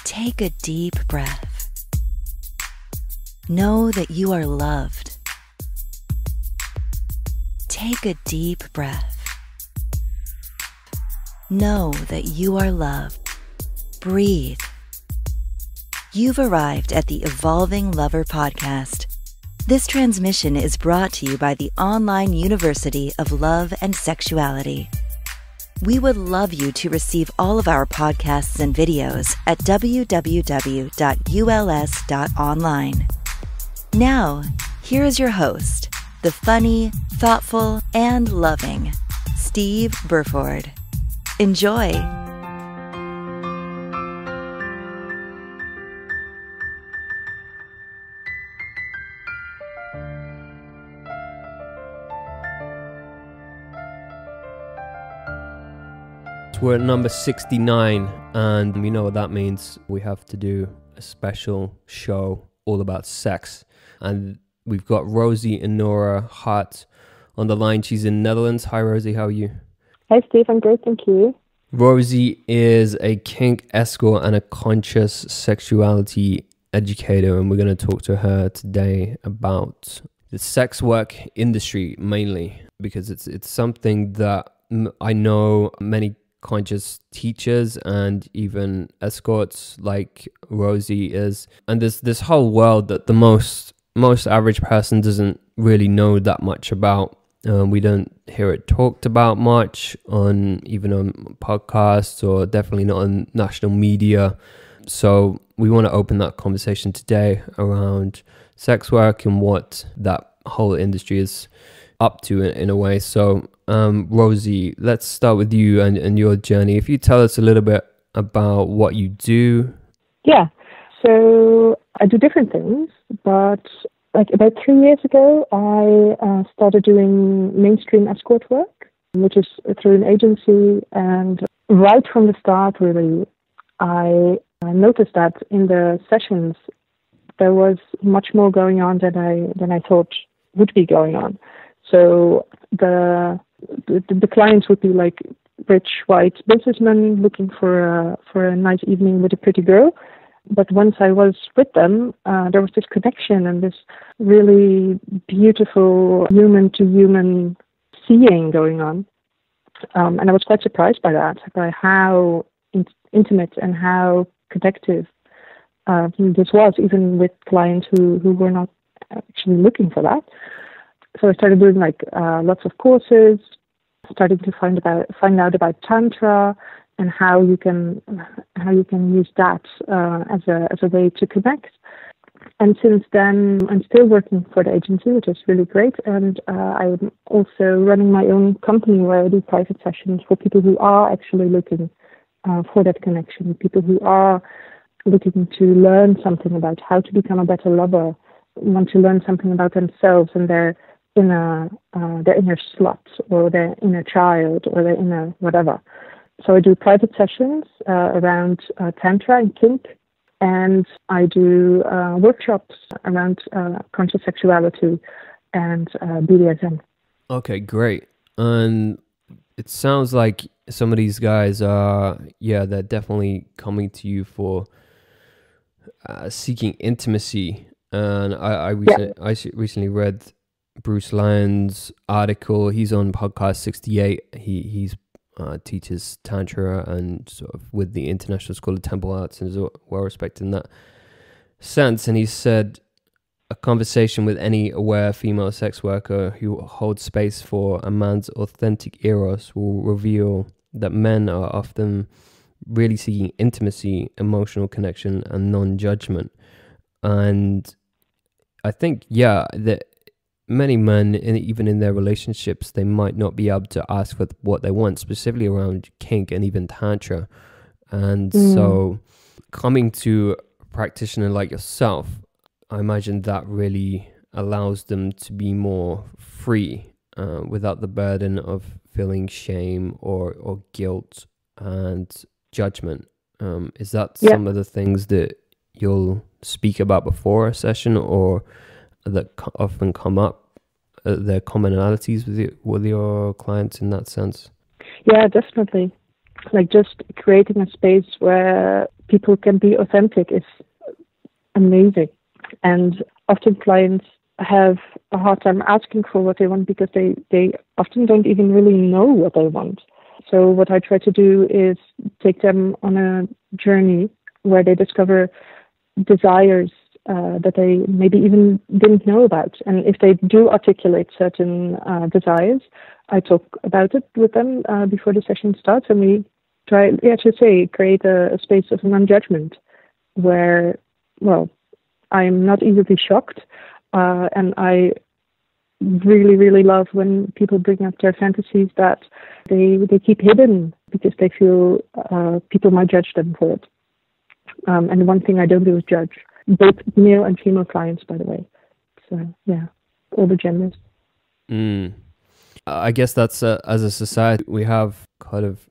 Take a deep breath. Know that you are loved. Take a deep breath. Know that you are loved. Breathe. You've arrived at the Evolving Lover podcast. This transmission is brought to you by the Online University of Love and Sexuality. We would love you to receive all of our podcasts and videos at www.uls.online. Now, here is your host, the funny, thoughtful, and loving Steve Burford. Enjoy. We're at number 69, and you know what that means. We have to do a special show all about sex. And we've got Rosie Enorah Heart on the line. She's in Netherlands. Hi, Rosie. How are you? Hi, Steve. I'm great. Thank you. Rosie is a kink escort and a conscious sexuality educator, and we're going to talk to her today about the sex work industry mainly, because it's something that I know many conscious teachers and even escorts like Rosie is, and there's this whole world that the most average person doesn't really know that much about. We don't hear it talked about much on podcasts, or definitely not on national media. So we want to open that conversation today around sex work and what that whole industry is up to in a way. So Rosie, let's start with you and your journey. If you tell us a little bit about what you do. Yeah, so I do different things, but like about 3 years ago, I started doing mainstream escort work, which is through an agency. And right from the start, really, I noticed that in the sessions, there was much more going on than I thought would be going on. So the clients would be like rich white businessmen looking for a nice evening with a pretty girl. But once I was with them, there was this connection and this really beautiful human-to-human seeing going on. And I was quite surprised by that, by how intimate and how connective this was, even with clients who were not actually looking for that. So I started doing lots of courses, starting to find out about Tantra and how you can use that as a way to connect. And since then, I'm still working for the agency, which is really great. And I'm also running my own company where I do private sessions for people who are actually looking for that connection, people who are looking to learn something about how to become a better lover, want to learn something about themselves and their inner slut, or their inner child, or their inner whatever. So I do private sessions around Tantra and kink, and I do workshops around conscious sexuality and BDSM. Okay, great. And it sounds like some of these guys are, they're definitely coming to you for seeking intimacy. And I recently read Bruce Lyon's article. He's on podcast 68. He's teaches Tantra and sort of with the International School of Temple Arts and is well respected in that sense. And he said a conversation with any aware female sex worker who holds space for a man's authentic eros will reveal that men are often really seeking intimacy, emotional connection, and non-judgment. And I think, that many men, even in their relationships, they might not be able to ask for what they want, specifically around kink and even Tantra. And so coming to a practitioner like yourself, I imagine that really allows them to be more free without the burden of feeling shame or guilt and judgment. Is that some of the things that you'll speak about before a session, or that often come up, the commonalities with your clients in that sense? Yeah, definitely. Like just creating a space where people can be authentic is amazing. And often clients have a hard time asking for what they want because they often don't even really know what they want. So what I try to do is take them on a journey where they discover desires that they maybe even didn't know about. And if they do articulate certain desires, I talk about it with them before the session starts, and we try, create a space of non-judgment where, well, I'm not easily shocked, and I really, really love when people bring up their fantasies that they keep hidden because they feel people might judge them for it. And one thing I don't do is judge. Both male and female clients, by the way. So, yeah, all the genders. I guess that's, as a society, we have kind of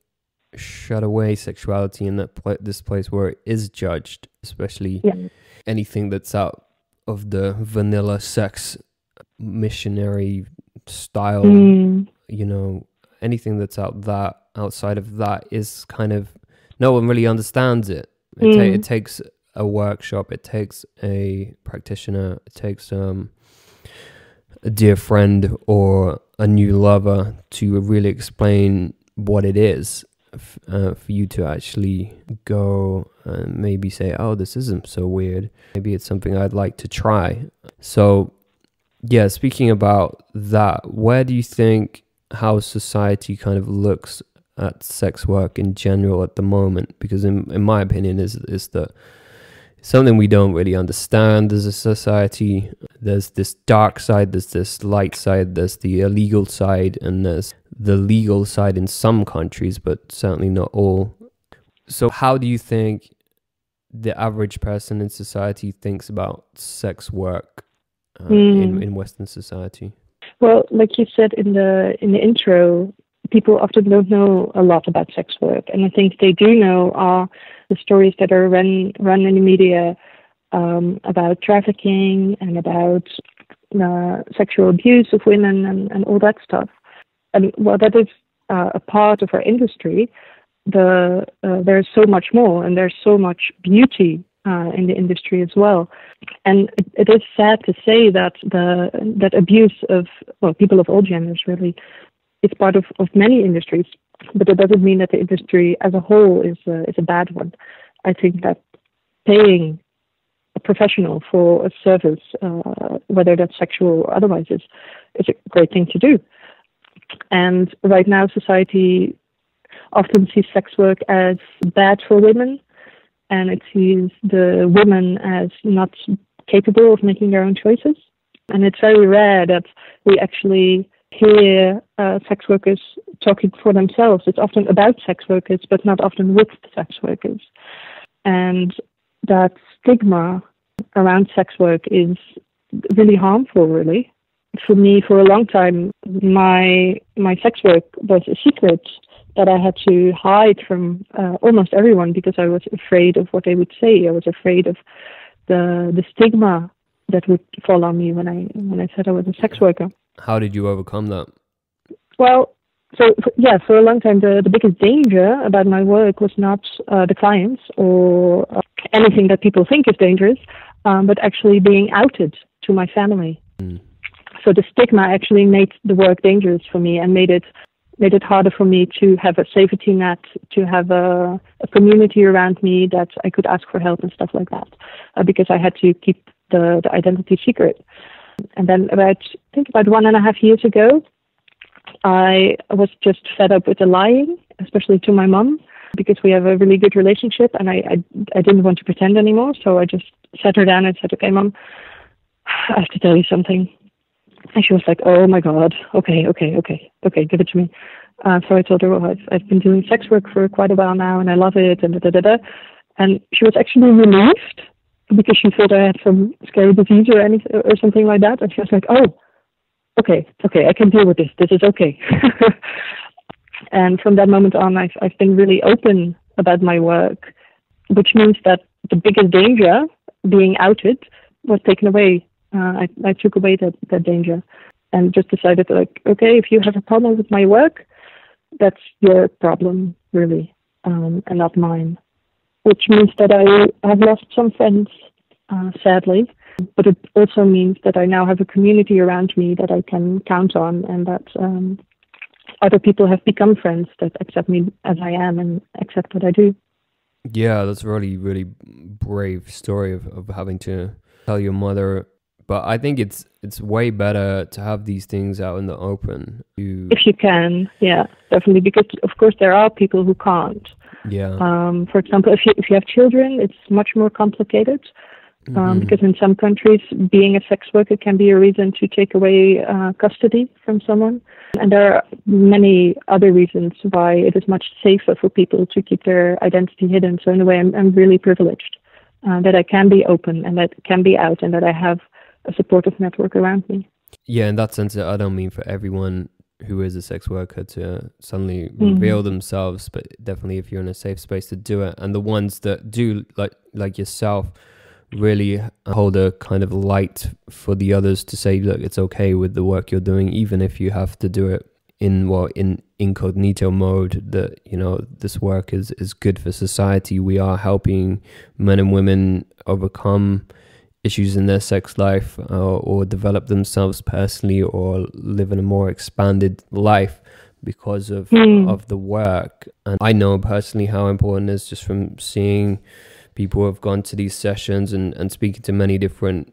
shut away sexuality in this place where it is judged, especially anything that's out of the vanilla sex missionary style, anything that's outside of that is kind of, no one really understands it. It takes a workshop, it takes a practitioner, it takes a dear friend or a new lover to really explain what it is, for you to actually go and maybe say, oh, this isn't so weird, maybe it's something I'd like to try. So yeah, speaking about that, where do you think how society kind of looks at sex work in general at the moment? Because in my opinion is that something we don't really understand as a society. There's this dark side, there's this light side, there's the illegal side, and there's the legal side in some countries, but certainly not all. So how do you think the average person in society thinks about sex work in Western society? Well, like you said in the intro, people often don't know a lot about sex work, and I think they do know are the stories that are run in the media about trafficking and about sexual abuse of women and all that stuff. And while that is a part of our industry, there's so much more, and there's so much beauty in the industry as well. And it is sad to say that that abuse of, well, people of all genders really is part of many industries, but it doesn't mean that the industry as a whole is a bad one. I think that paying a professional for a service, whether that's sexual or otherwise, is a great thing to do. And right now, society often sees sex work as bad for women, and it sees the women as not capable of making their own choices. And it's very rare that we actually hear sex workers talking for themselves. It's often about sex workers, but not often with sex workers. And that stigma around sex work is really harmful, really. For me, for a long time, my sex work was a secret that I had to hide from almost everyone because I was afraid of what they would say. I was afraid of the stigma that would fall on me when I said I was a sex worker. How did you overcome that? Well, for a long time, the biggest danger about my work was not the clients or anything that people think is dangerous, but actually being outed to my family. So the stigma actually made the work dangerous for me and made it harder for me to have a safety net, to have a community around me that I could ask for help and stuff like that, because I had to keep the identity secret. And then about 1.5 years ago, I was just fed up with the lying, especially to my mom, because we have a really good relationship, and I didn't want to pretend anymore. So I just sat her down and said, "Okay, Mom, I have to tell you something." And she was like, "Oh my God, okay, give it to me." So I told her, "Well, I've been doing sex work for quite a while now, and I love it." And and she was actually relieved because she thought I had some scary disease or anything or something like that. And she was like, "Oh, okay, I can deal with this. This is okay." And from that moment on, I've been really open about my work, which means that the biggest danger, being outed, was taken away. I took away that danger and just decided, like, okay, if you have a problem with my work, that's your problem, really, and not mine. which means that I have lost some friends, sadly. But it also means that I now have a community around me that I can count on, and that other people have become friends that accept me as I am and accept what I do. Yeah, that's a really, really brave story of having to tell your mother. But I think it's way better to have these things out in the open. If you can, yeah, definitely. Because of course there are people who can't. Yeah. For example, if you have children, it's much more complicated. Because in some countries, being a sex worker can be a reason to take away custody from someone. And there are many other reasons why it is much safer for people to keep their identity hidden. So in a way, I'm really privileged that I can be open and that can be out and that I have a supportive network around me. Yeah, in that sense, I don't mean for everyone who is a sex worker to suddenly reveal themselves, but definitely if you're in a safe space to do it. And the ones that do, like yourself, really hold a kind of light for the others to say, look, it's okay with the work you're doing, even if you have to do it in incognito mode, that, you know, this work is good for society. We are helping men and women overcome issues in their sex life, or develop themselves personally, or live in a more expanded life because of the work. And I know personally how important it is, just from seeing people who have gone to these sessions and speaking to many different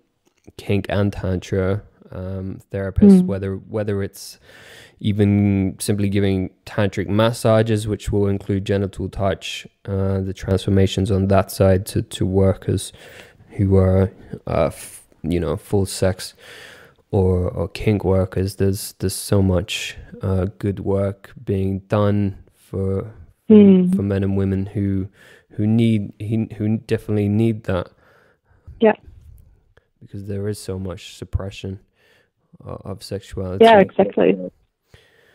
kink and tantra therapists, whether it's even simply giving tantric massages, which will include genital touch, the transformations on that side to workers who are full sex or kink workers. There's so much good work being done for men and women who definitely need that. Yeah. Because there is so much suppression of sexuality. Yeah, exactly.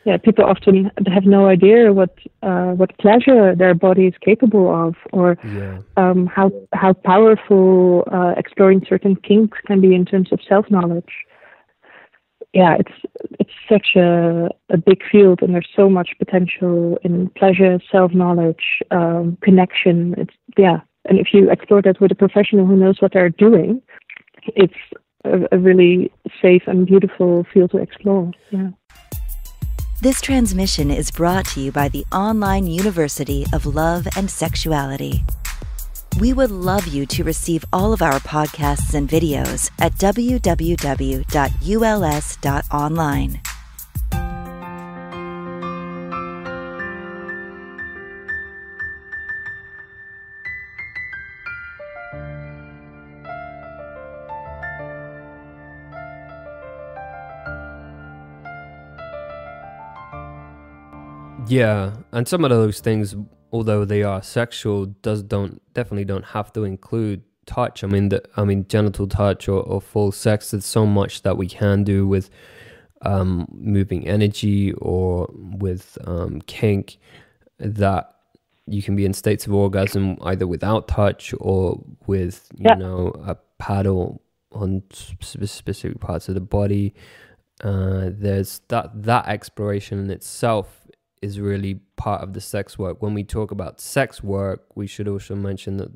Yeah, people often have no idea what pleasure their body is capable of, or how powerful exploring certain kinks can be in terms of self-knowledge. Yeah, it's such a big field, and there's so much potential in pleasure, self-knowledge, connection. And if you explore that with a professional who knows what they're doing, it's a really safe and beautiful field to explore. Yeah. This transmission is brought to you by the Online University of Love and Sexuality. We would love you to receive all of our podcasts and videos at www.uls.online. Yeah, and some of those things, although they are sexual, definitely don't have to include touch. I mean, genital touch or full sex. There's so much that we can do with moving energy or with kink, that you can be in states of orgasm either without touch or with a paddle on specific parts of the body. There's that exploration in itself is really part of the sex work. When we talk about sex work, we should also mention that,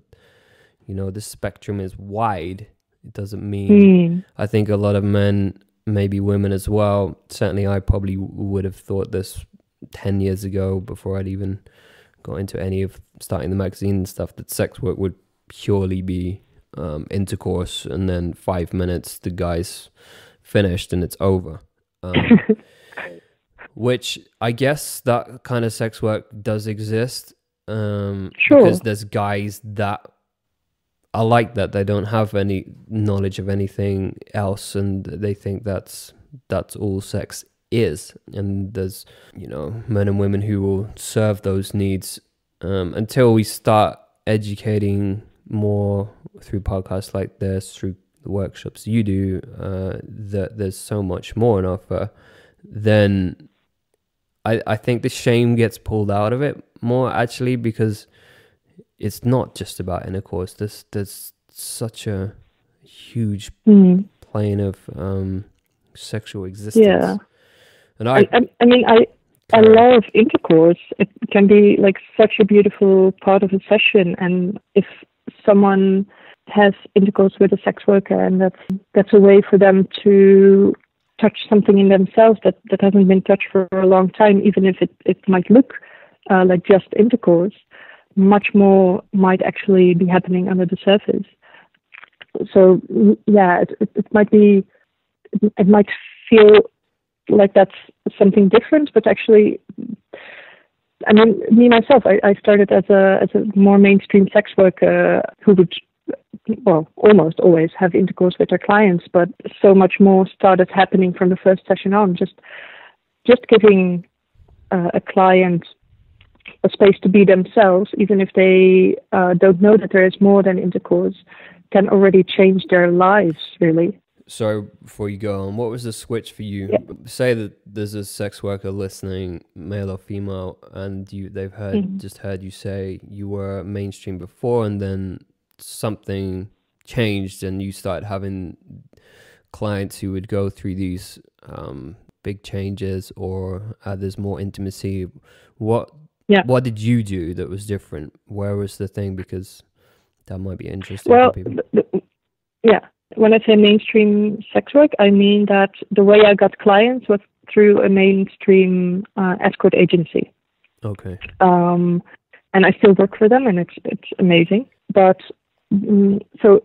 the spectrum is wide. It doesn't mean, I think a lot of men, maybe women as well, certainly I probably would have thought this 10 years ago before I'd even got into any of starting the magazine and stuff, that sex work would purely be intercourse, and then 5 minutes the guy's finished and it's over. Which I guess that kind of sex work does exist, Sure. because there's guys that are like that. They don't have any knowledge of anything else, and they think that's all sex is. And there's men and women who will serve those needs, until we start educating more through podcasts like this, through the workshops you do, that there's so much more on offer. Then I think the shame gets pulled out of it more, actually, because it's not just about intercourse. There's such a huge plane of sexual existence. Yeah. And I I love intercourse. It can be like such a beautiful part of a session. And if someone has intercourse with a sex worker, and that's a way for them to touch something in themselves that hasn't been touched for a long time, even if it might look like just intercourse, much more might actually be happening under the surface. So yeah, it might be, it might feel like that's something different, but actually, I mean, me myself, I started as a more mainstream sex worker who would, well, almost always have intercourse with their clients, but so much more started happening from the first session on. Just giving a client a space to be themselves, even if they don't know that there is more than intercourse, can already change their lives, really. So before you go on, what was the switch for you? Yeah. Say that there's a sex worker listening, male or female, and they've heard you say you were mainstream before, and then something changed, and you started having clients who would go through these big changes, or there's more intimacy. What did you do that was different? Where was the thing? Because that might be interesting for people. Yeah. When I say mainstream sex work, I mean that the way I got clients was through a mainstream escort agency. Okay. And I still work for them, and it's amazing. But so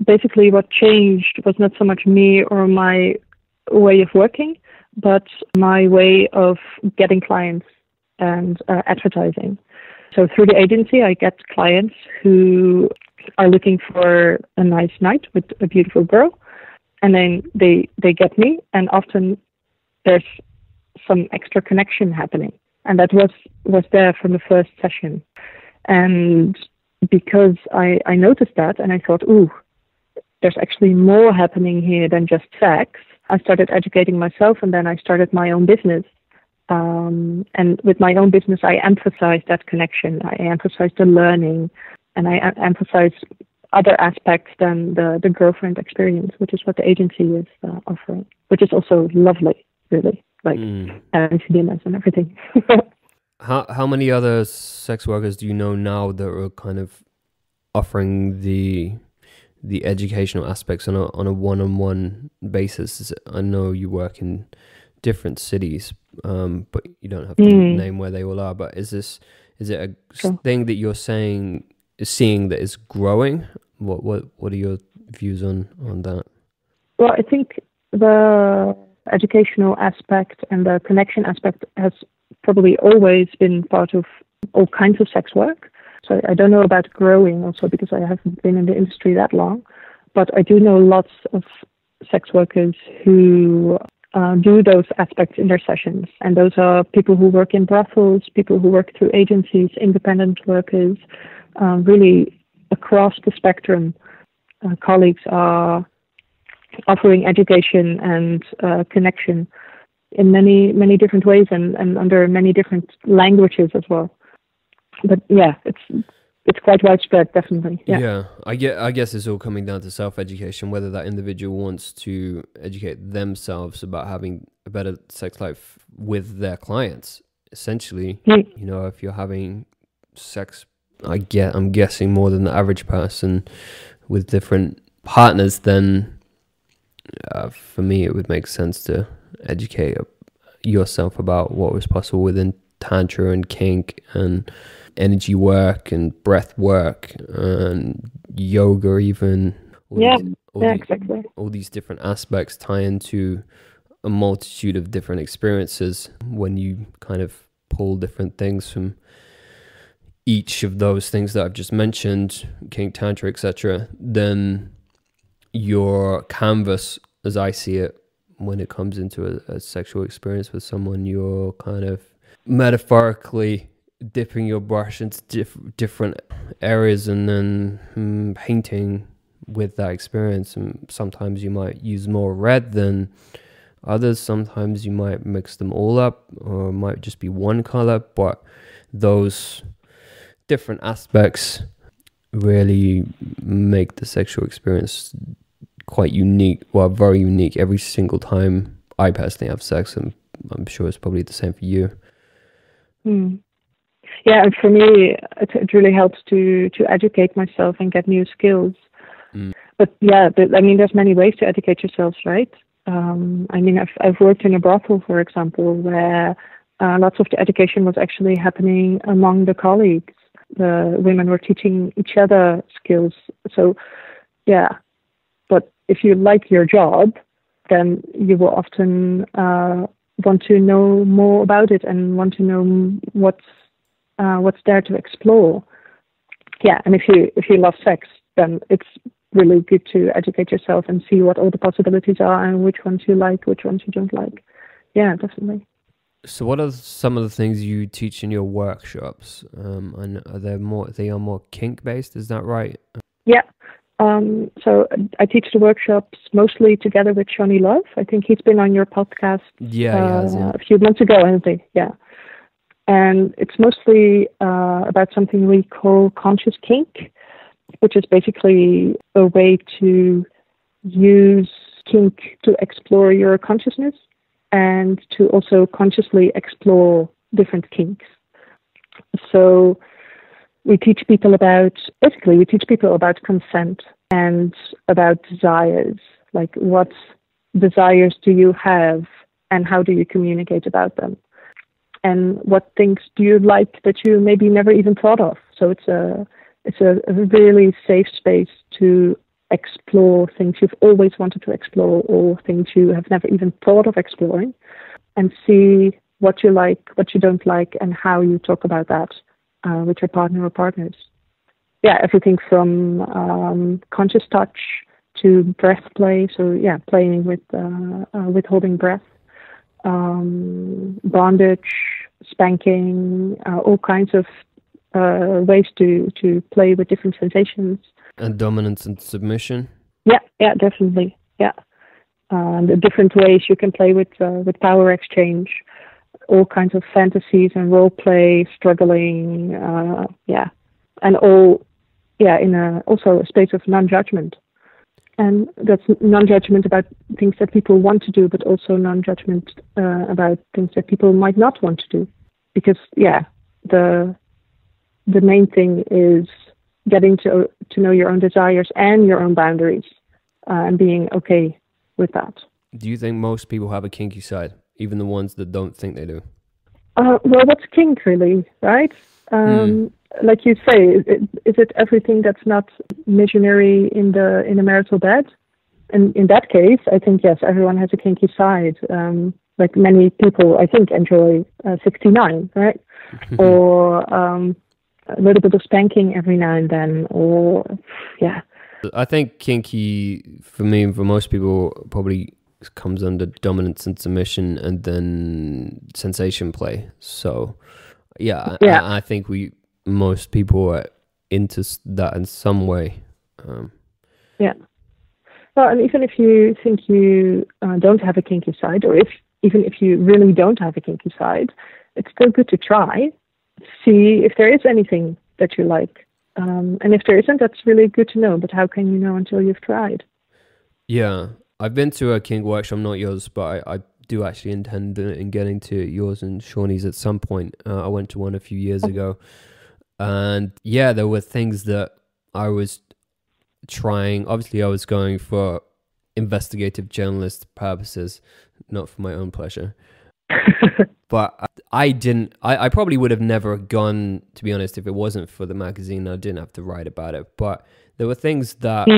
basically, what changed was not so much me or my way of working, but my way of getting clients and advertising. So through the agency, I get clients who are looking for a nice night with a beautiful girl, and then they get me, and often there's some extra connection happening, and that was there from the first session. And because I noticed that, and I thought, ooh, there's actually more happening here than just sex, I started educating myself, and then I started my own business. And with my own business, I emphasize that connection. I emphasize the learning, and I emphasize other aspects than the girlfriend experience, which is what the agency is offering, which is also lovely, really, like CDMS and everything. How many other sex workers do you know now that are kind of offering the educational aspects on a one-on-one basis? I know you work in different cities, but you don't have to name where they all are. But is it a thing that you're seeing that is growing? What are your views on that? Well, I think the educational aspect and the connection aspect has probably always been part of all kinds of sex work. So I don't know about growing also, because I haven't been in the industry that long, but I do know lots of sex workers who do those aspects in their sessions. And those are people who work in brothels, people who work through agencies, independent workers, really across the spectrum. Colleagues are offering education and connection in many different ways, and under many different languages as well. But yeah, it's quite widespread, definitely. Yeah. I guess it's all coming down to self-education, whether that individual wants to educate themselves about having a better sex life with their clients. Essentially, you know, if you're having sex, I'm guessing more than the average person with different partners, then for me it would make sense to educate yourself about what was possible within tantra and kink and energy work and breath work and yoga, even exactly. All these different aspects tie into a multitude of different experiences. When you kind of pull different things from each of those things that I've just mentioned, kink, tantra, etc., then your canvas, as I see it, when it comes into a sexual experience with someone, you're kind of metaphorically dipping your brush into different areas and then painting with that experience. And sometimes you might use more red than others. Sometimes you might mix them all up, or it might just be one color. But those different aspects really make the sexual experience quite unique, well, very unique every single time I personally have sex. And I'm sure it's probably the same for you. Mm. Yeah, and for me, it really helps to educate myself and get new skills. But yeah, I mean, there's many ways to educate yourselves, right? I mean, I've worked in a brothel, for example, where lots of the education was actually happening among the colleagues. The women were teaching each other skills. So yeah, but if you like your job, then you will often want to know more about it and want to know what's there to explore. Yeah, and if you love sex, then it's really good to educate yourself and see what all the possibilities are and which ones you like, which ones you don't like. Yeah, definitely. So what are some of the things you teach in your workshops? And they are more kink based, is that right? Yeah. So I teach the workshops mostly together with Shawnee Love. I think he's been on your podcast He has, yeah. a few months ago, hasn't he? Yeah. And it's mostly about something we call conscious kink, which is basically a way to use kink to explore your consciousness and to also consciously explore different kinks. So we teach people about consent and about desires, like what desires do you have and how do you communicate about them? And what things do you like that you maybe never even thought of? So it's a really safe space to explore things you've always wanted to explore or things you have never even thought of exploring, and see what you like, what you don't like, and how you talk about that with your partner or partners. Yeah, everything from conscious touch to breath play. So yeah, playing with holding breath, bondage, spanking, all kinds of ways to play with different sensations. And dominance and submission. Yeah, definitely. Yeah, the different ways you can play with power exchange, all kinds of fantasies and role play, struggling. And all. Yeah, in also a space of non-judgment. And that's non-judgment about things that people want to do, but also non-judgment about things that people might not want to do. Because, yeah, the main thing is getting to know your own desires and your own boundaries and being okay with that. Do you think most people have a kinky side, even the ones that don't think they do? Well, what's kink, really, right? Like you say, is it everything that's not missionary in the marital bed? And in that case, I think yes, everyone has a kinky side. Like many people, I think, enjoy 69, right? Or a little bit of spanking every now and then, or yeah. I think kinky for me and for most people probably comes under dominance and submission, and then sensation play. So yeah. I think most people are into that in some way. Yeah. Well, and even if you think you don't have a kinky side, or even if you really don't have a kinky side, it's still good to try. See if there is anything that you like. And if there isn't, that's really good to know. But how can you know until you've tried? Yeah. I've been to a kink workshop, not yours, but I do actually intend in getting to yours and Shawnee's at some point. I went to one a few years ago. And yeah, there were things that I was trying. Obviously, I was going for investigative journalist purposes, not for my own pleasure. But I probably would have never gone, to be honest, if it wasn't for the magazine. I didn't have to write about it. But there were things that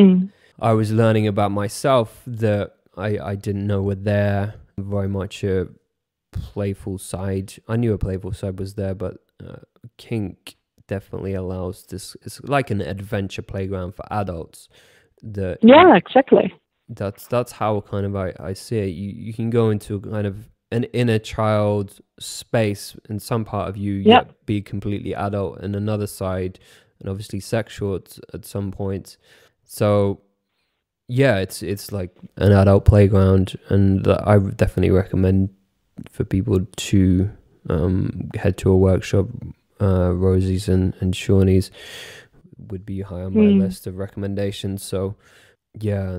I was learning about myself that I didn't know were there. Very much a playful side. I knew a playful side was there, but kink definitely allows this. It's like an adventure playground for adults. Yeah, exactly. That's how kind of I see it. You can go into kind of an inner child space in some part of you, yet be completely adult in another side, and obviously sexual at some point. So yeah, it's like an adult playground, and I would definitely recommend for people to head to a workshop. Rosie's and Shawnee's would be high on my list of recommendations. So yeah,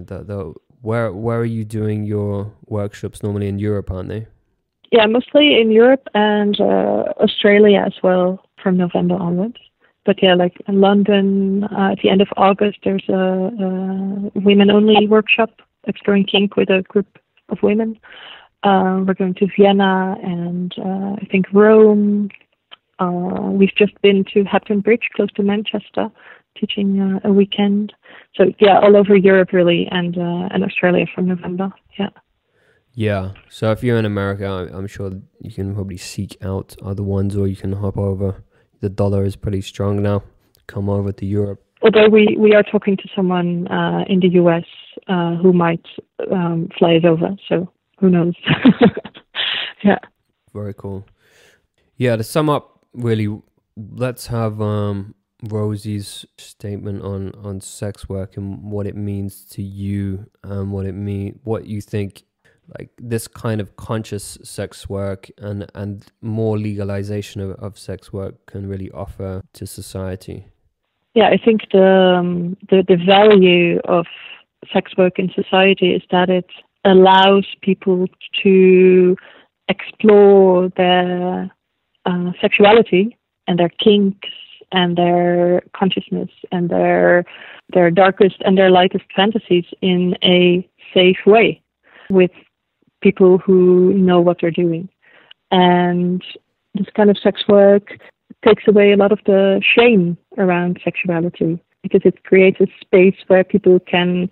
where are you doing your workshops normally? In Europe, aren't they? Yeah, mostly in Europe and Australia as well from November onwards. But yeah, like in London, at the end of August, there's a women-only workshop exploring kink with a group of women. We're going to Vienna and I think Rome. We've just been to Hepton Bridge, close to Manchester, teaching a weekend. So yeah, all over Europe really, and Australia from November. Yeah. Yeah. So if you're in America, I'm sure you can probably seek out other ones, or you can hop over. The dollar is pretty strong now. Come over to Europe. Although we are talking to someone in the US who might fly us over. So who knows? Yeah. Very cool. Yeah. To sum up, really, let's have Rosie's statement on sex work and what it means to you, and what you think, like this kind of conscious sex work and more legalization of sex work can really offer to society. Yeah, I think the value of sex work in society is that it allows people to explore their sexuality and their kinks and their consciousness and their darkest and their lightest fantasies in a safe way with people who know what they're doing. And this kind of sex work takes away a lot of the shame around sexuality, because it creates a space where people can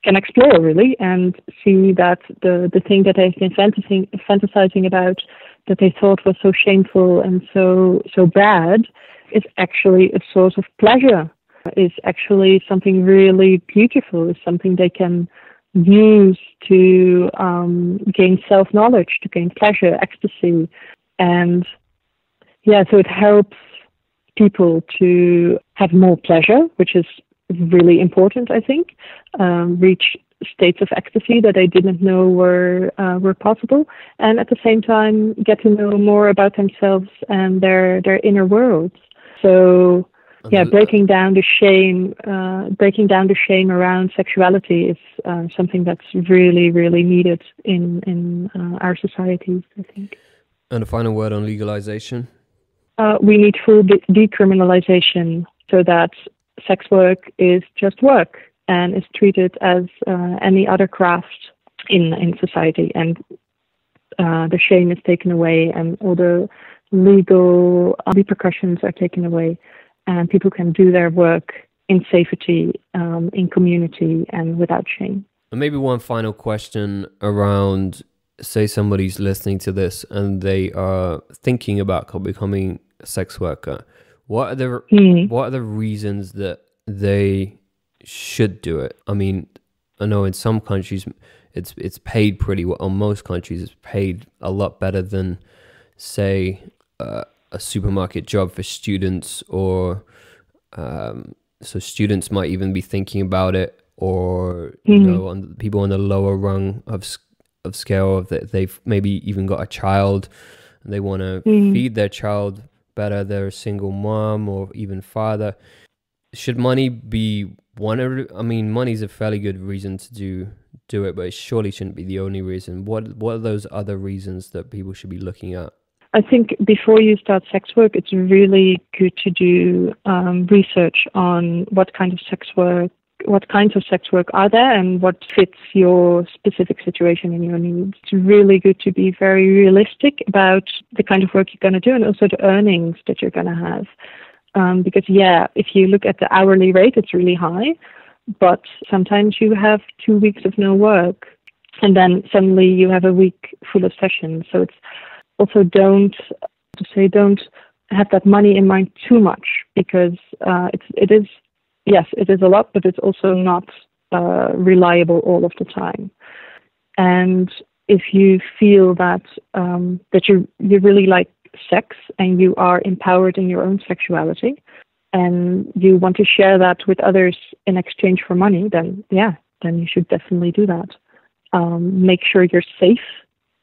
explore really and see that the thing that they've been fantasizing about, that they thought was so shameful and so bad, is actually a source of pleasure, is actually something really beautiful, is something they can use to gain self-knowledge, to gain pleasure, ecstasy. And yeah, so it helps people to have more pleasure, which is really important, I think, reach states of ecstasy that they didn't know were possible, and at the same time get to know more about themselves and their inner worlds. So yeah, breaking down the shame around sexuality is something that's really, really needed in our societies, I think. And a final word on legalization? We need full decriminalization so that sex work is just work and is treated as any other craft in society, and the shame is taken away and all the legal repercussions are taken away, and people can do their work in safety, in community, and without shame. And maybe one final question around, say somebody's listening to this and they are thinking about becoming a sex worker. What are the reasons that they should do it? I mean, I know in some countries it's paid pretty well. In most countries it's paid a lot better than, say, a supermarket job for students, or so students might even be thinking about it, or you know, on people on the lower rung of scale, that they've maybe even got a child and they want to feed their child better. They're a single mom or even father. Should money be one of? I mean, money's a fairly good reason to do it, but it surely shouldn't be the only reason. What are those other reasons that people should be looking at? I think before you start sex work, it's really good to do research on what kinds of sex work are there and what fits your specific situation and your needs. It's really good to be very realistic about the kind of work you're going to do and also the earnings that you're going to have. Because yeah, if you look at the hourly rate, it's really high, but sometimes you have 2 weeks of no work and then suddenly you have a week full of sessions. So it's also don't have that money in mind too much, because it is a lot, but it's also not reliable all of the time. And if you feel that you really like sex and you are empowered in your own sexuality and you want to share that with others in exchange for money, then you should definitely do that. Make sure you're safe.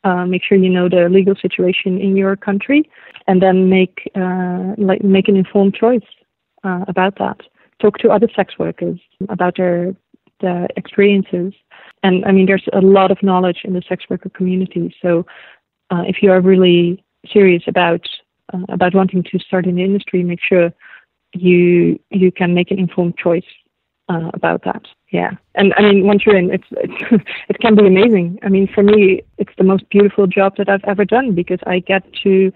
Make sure you know the legal situation in your country, and then make an informed choice about that. Talk to other sex workers about their experiences. And I mean, there's a lot of knowledge in the sex worker community. So if you are really serious about wanting to start in the industry, make sure you can make an informed choice about that. Yeah, and I mean, once you're in, it's it can be amazing. I mean, for me, it's the most beautiful job that I've ever done because I get to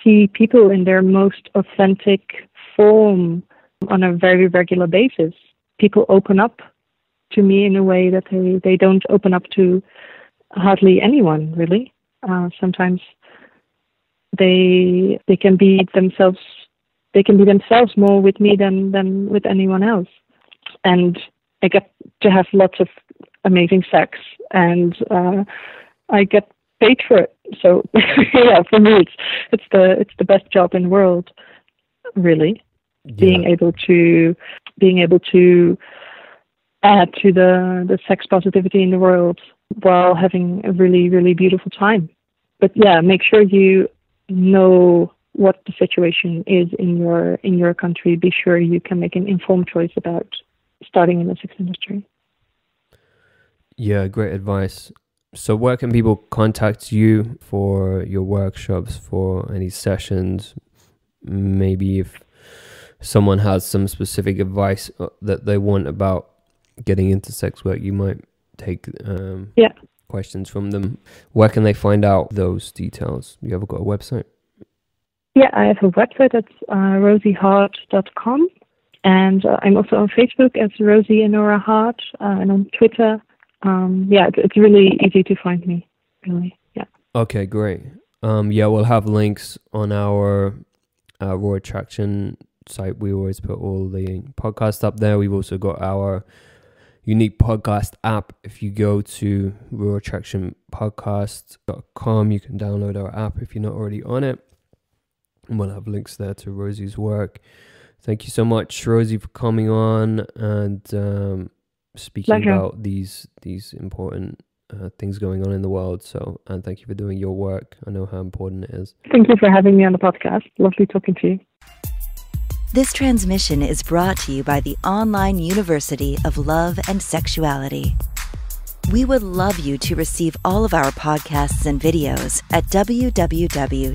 see people in their most authentic form on a very regular basis. People open up to me in a way that they don't open up to hardly anyone, really. Sometimes they can be themselves. They can be themselves more with me than with anyone else. And I get to have lots of amazing sex, and I get paid for it. So yeah, for me, it's the best job in the world, really. Yeah. Being able to add to the sex positivity in the world while having a really, really beautiful time. But yeah, make sure you know what the situation is in your country. Be sure you can make an informed choice about starting in the sex industry. Yeah, great advice. So where can people contact you for your workshops, for any sessions? Maybe if someone has some specific advice that they want about getting into sex work, you might take questions from them. Where can they find out those details? You ever got a website? Yeah, I have a website. That's rosieheart.com. And I'm also on Facebook as Rosie Enorah Heart, and on Twitter. It's really easy to find me, really. Yeah. Okay, great. We'll have links on our Raw Attraction site. We always put all the podcasts up there. We've also got our unique podcast app. If you go to rawattractionpodcast.com, you can download our app if you're not already on it. And we'll have links there to Rosie's work. Thank you so much, Rosie, for coming on and speaking about these important things going on in the world. And thank you for doing your work. I know how important it is. Thank you for having me on the podcast. Lovely talking to you. This transmission is brought to you by the Online University of Love and Sexuality. We would love you to receive all of our podcasts and videos at www.uls.online.